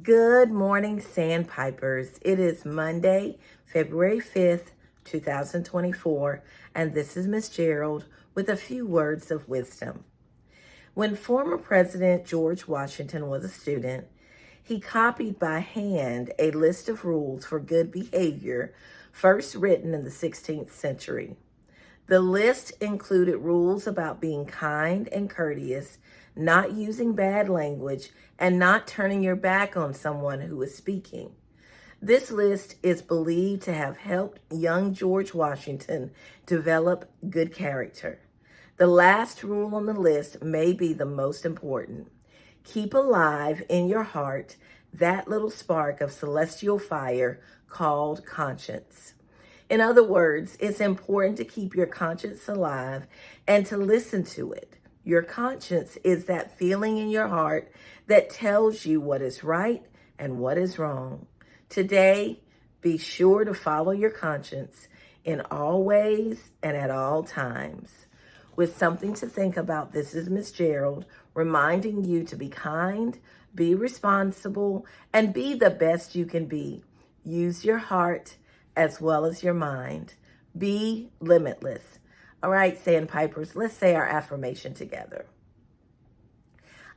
Good morning, Sandpipers. It is Monday, February 5th, 2024, and this is Miss Gerald with a few words of wisdom. When former President George Washington was a student, he copied by hand a list of rules for good behavior first written in the 16th century. The list included rules about being kind and courteous, not using bad language, and not turning your back on someone who is speaking. This list is believed to have helped young George Washington develop good character. The last rule on the list may be the most important. Keep alive in your heart that little spark of celestial fire called conscience. In other words, it's important to keep your conscience alive and to listen to it. Your conscience is that feeling in your heart that tells you what is right and what is wrong. Today, be sure to follow your conscience in all ways and at all times. With something to think about, this is Miss Gerald reminding you to be kind, be responsible, and be the best you can be. Use your heart as well as your mind. Be limitless. All right, Sandpipers, let's say our affirmation together.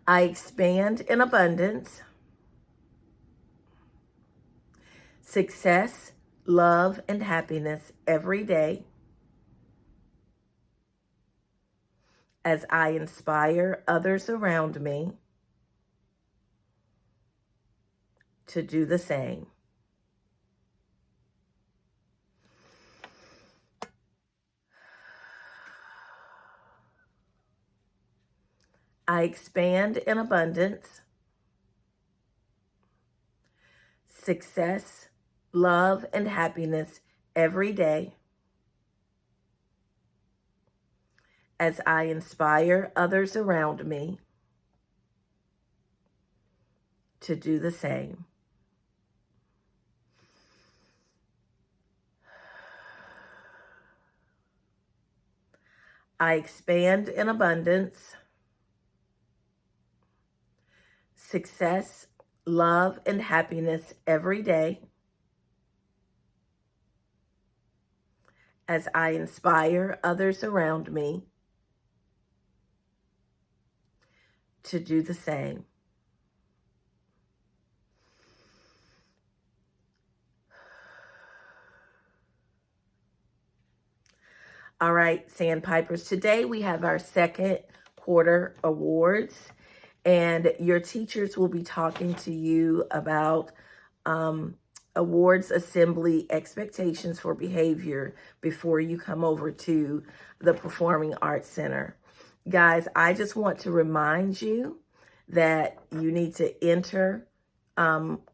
I expand in abundance, success, love, and happiness every day as I inspire others around me to do the same. I expand in abundance, success, love, and happiness every day as I inspire others around me to do the same. I expand in abundance, success, love, and happiness every day as I inspire others around me to do the same. All right, Sandpipers, today we have our second quarter awards, and your teachers will be talking to you about awards assembly expectations for behavior before you come over to the Performing Arts Center. Guys, I just want to remind you that you need to enter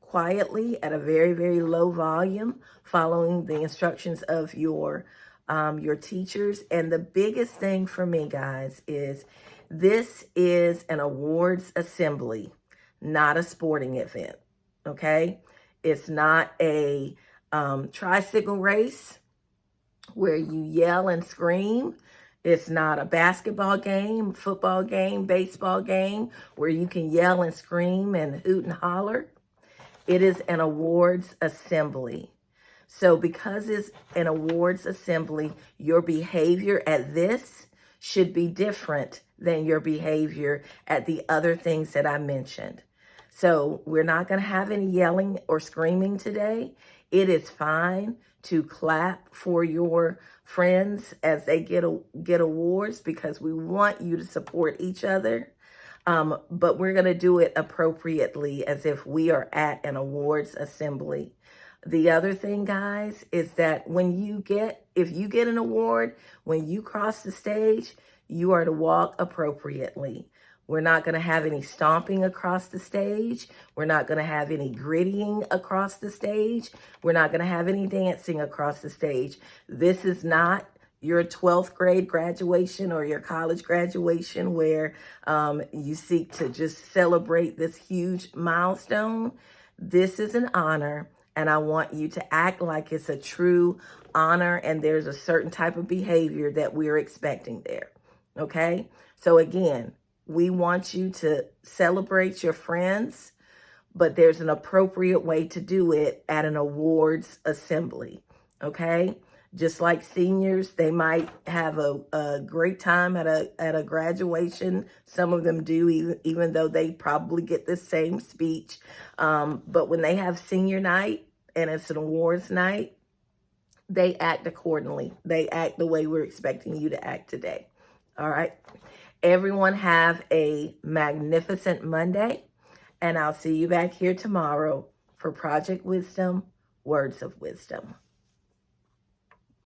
quietly at a very, very low volume, following the instructions of your teachers. And the biggest thing for me, guys, is this is an awards assembly, not a sporting event. Okay, it's not a tricycle race where you yell and scream. It's not a basketball game, football game, baseball game where you can yell and scream and hoot and holler. It is an awards assembly. So because it's an awards assembly, your behavior at this should be different than your behavior at the other things that I mentioned. So we're not going to have any yelling or screaming today. It is fine to clap for your friends as they get awards, because we want you to support each other. But we're going to do it appropriately as if we are at an awards assembly. The other thing, guys, is that if you get an award, when you cross the stage, you are to walk appropriately. We're not going to have any stomping across the stage. We're not going to have any grittying across the stage. We're not going to have any dancing across the stage. This is not your 12th grade graduation or your college graduation where you seek to just celebrate this huge milestone. This is an honor, and I want you to act like it's a true honor, and there's a certain type of behavior that we're expecting there. Okay? So again, we want you to celebrate your friends, but there's an appropriate way to do it at an awards assembly, okay? Just like seniors, they might have a great time at a graduation. Some of them do, even though they probably get the same speech. But when they have senior night and it's an awards night, they act accordingly. They act the way we're expecting you to act today. All right. Everyone have a magnificent Monday, and I'll see you back here tomorrow for Project Wisdom, Words of Wisdom.